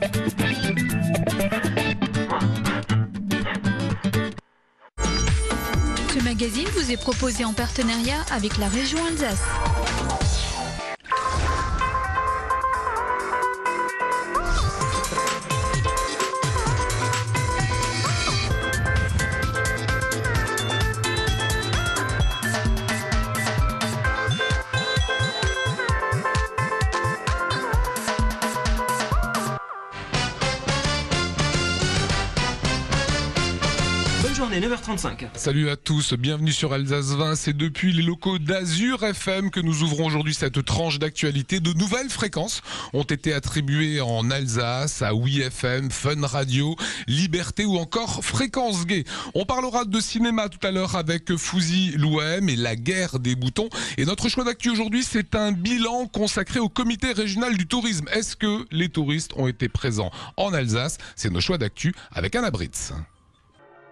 Ce magazine vous est proposé en partenariat avec la région Alsace. Bonne journée, 9h35. Salut à tous, bienvenue sur Alsace 20. C'est depuis les locaux d'Azur FM que nous ouvrons aujourd'hui cette tranche d'actualité. De nouvelles fréquences ont été attribuées en Alsace à Oui FM, Fun Radio, Liberté ou encore Fréquence Gay. On parlera de cinéma tout à l'heure avec Fouzi Louhem et la guerre des boutons. Et notre choix d'actu aujourd'hui, c'est un bilan consacré au comité régional du tourisme. Est-ce que les touristes ont été présents en Alsace? C'est nos choix d'actu avec Anna Britz.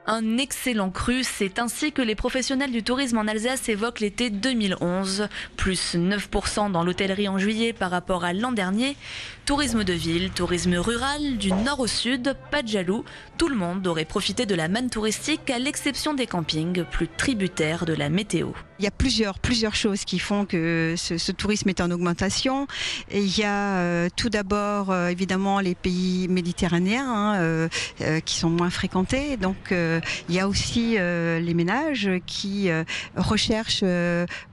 Un excellent cru, c'est ainsi que les professionnels du tourisme en Alsace évoquent l'été 2011. Plus 9% dans l'hôtellerie en juillet par rapport à l'an dernier. Tourisme de ville, tourisme rural, du nord au sud, pas de jaloux. Tout le monde aurait profité de la manne touristique à l'exception des campings, plus tributaires de la météo. Il y a plusieurs choses qui font que ce tourisme est en augmentation. Et il y a tout d'abord évidemment les pays méditerranéens qui sont moins fréquentés. Donc il y a aussi les ménages qui recherchent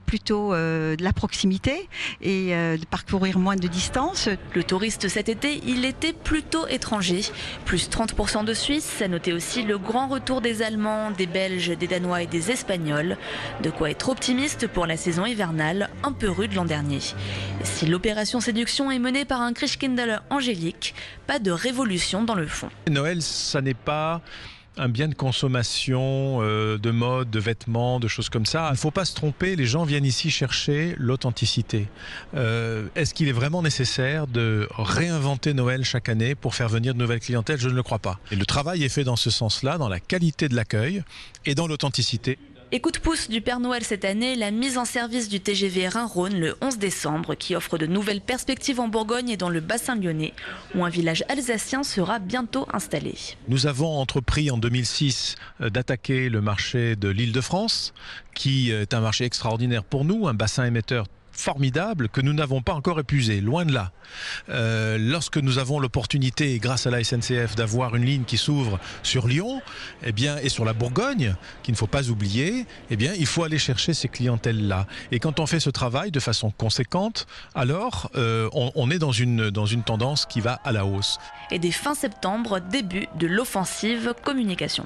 plutôt de la proximité et de parcourir moins de distance. Le touriste cet été, il était plutôt étranger. Plus 30% de Suisses, à noter aussi le grand retour des Allemands, des Belges, des Danois et des Espagnols. De quoi être optimiste pour la saison hivernale, un peu rude l'an dernier. Si l'opération séduction est menée par un Christkindl angélique, pas de révolution dans le fond. Noël, ça n'est pas un bien de consommation, de mode, de vêtements, de choses comme ça. Il ne faut pas se tromper, les gens viennent ici chercher l'authenticité. Est-ce qu'il est vraiment nécessaire de réinventer Noël chaque année pour faire venir de nouvelles clientèles? Je ne le crois pas. Et le travail est fait dans ce sens-là, dans la qualité de l'accueil et dans l'authenticité. Et coup de pouce du Père Noël cette année, la mise en service du TGV Rhin-Rhône le 11 décembre qui offre de nouvelles perspectives en Bourgogne et dans le bassin lyonnais où un village alsacien sera bientôt installé. Nous avons entrepris en 2006 d'attaquer le marché de l'Île-de-France qui est un marché extraordinaire pour nous, un bassin émetteur formidable que nous n'avons pas encore épuisé, loin de là. Lorsque nous avons l'opportunité, grâce à la SNCF, d'avoir une ligne qui s'ouvre sur Lyon et sur la Bourgogne, qu'il ne faut pas oublier, il faut aller chercher ces clientèles-là. Et quand on fait ce travail de façon conséquente, alors on est dans une tendance qui va à la hausse. Et dès fin septembre, début de l'offensive communication.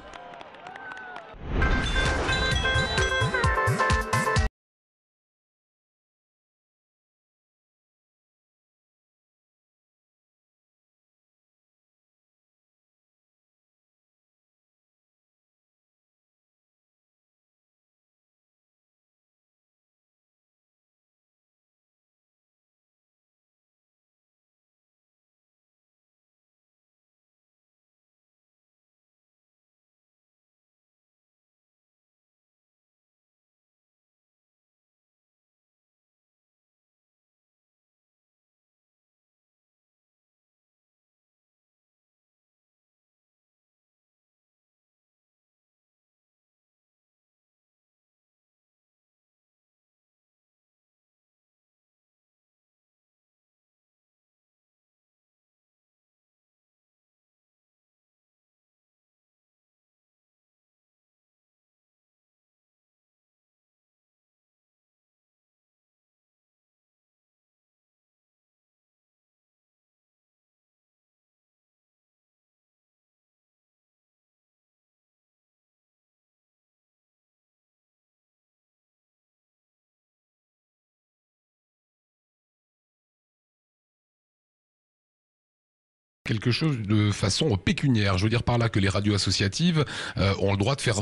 Quelque chose de façon pécuniaire. Je veux dire par là que les radios associatives ont le droit de faire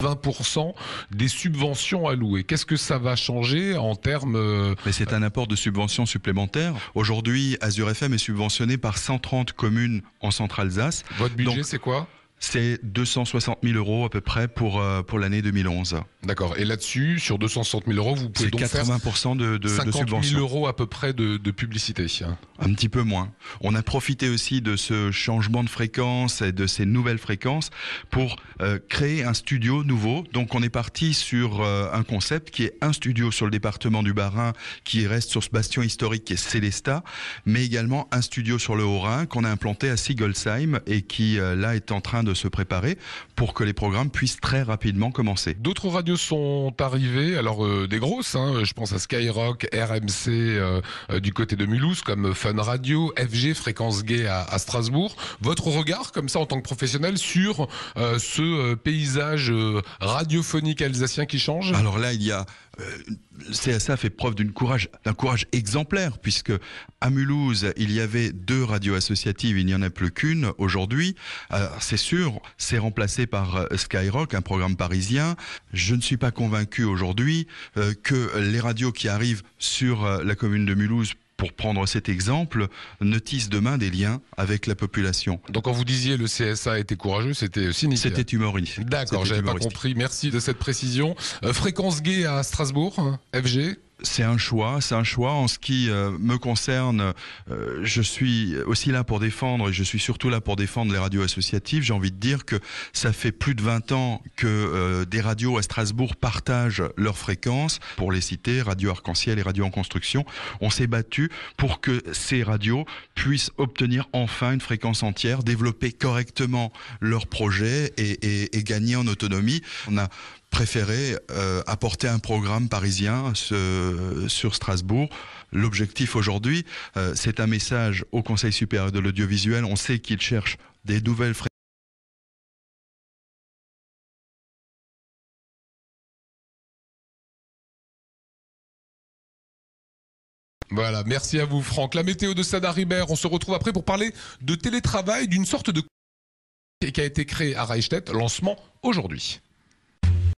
20% des subventions allouées. Qu'est-ce que ça va changer en termes... Mais c'est un apport de subventions supplémentaires. Aujourd'hui, Azur FM est subventionné par 130 communes en Centre-Alsace. Votre budget, c'est quoi ? C'est 260 000 € à peu près pour l'année 2011. D'accord. Et là-dessus, sur 260 000 euros, vous pouvez C'est donc faire 80% de 50 subventions. 000 euros à peu près de publicité. Un petit peu moins. On a profité aussi de ce changement de fréquence et de ces nouvelles fréquences pour créer un studio nouveau. Donc on est parti sur un concept qui est un studio sur le département du Bas-Rhin qui reste sur ce bastion historique qui est Célestat, mais également un studio sur le Haut-Rhin qu'on a implanté à Sigolsheim et qui là est en train de se préparer pour que les programmes puissent très rapidement commencer. D'autres radios sont arrivées, alors des grosses, je pense à Skyrock, RMC du côté de Mulhouse, comme Fun Radio, FG, Fréquence Gay à Strasbourg. Votre regard, comme ça, en tant que professionnel, sur ce paysage radiophonique alsacien qui change? Alors là, il y a... CSA fait preuve d'un courage exemplaire, puisque à Mulhouse, il y avait 2 radios associatives, il n'y en a plus qu'une aujourd'hui. C'est sûr, c'est remplacé par Skyrock, un programme parisien. Je ne suis pas convaincu aujourd'hui que les radios qui arrivent sur la commune de Mulhouse, pour prendre cet exemple, ne tissent demain des liens avec la population. Donc quand vous disiez le CSA était courageux, c'était cynique. C'était humoristique. D'accord, j'avais pas compris. Merci de cette précision. Fréquence Gay à Strasbourg, FG. C'est un choix en ce qui me concerne. Je suis aussi là pour défendre, et je suis surtout là pour défendre les radios associatives. J'ai envie de dire que ça fait plus de 20 ans que des radios à Strasbourg partagent leurs fréquences. Pour les citer, Radio Arc-en-Ciel et Radio en Construction, on s'est battu pour que ces radios puissent obtenir enfin une fréquence entière, développer correctement leurs projets et gagner en autonomie. On a préféré apporter un programme parisien sur Strasbourg. L'objectif aujourd'hui, c'est un message au Conseil supérieur de l'audiovisuel. On sait qu'il cherche des nouvelles fréquences. Voilà, merci à vous Franck. La météo de Stade Ribert, on se retrouve après pour parler de télétravail, d'une sorte de qui a été créé à Reichstätt, lancement aujourd'hui.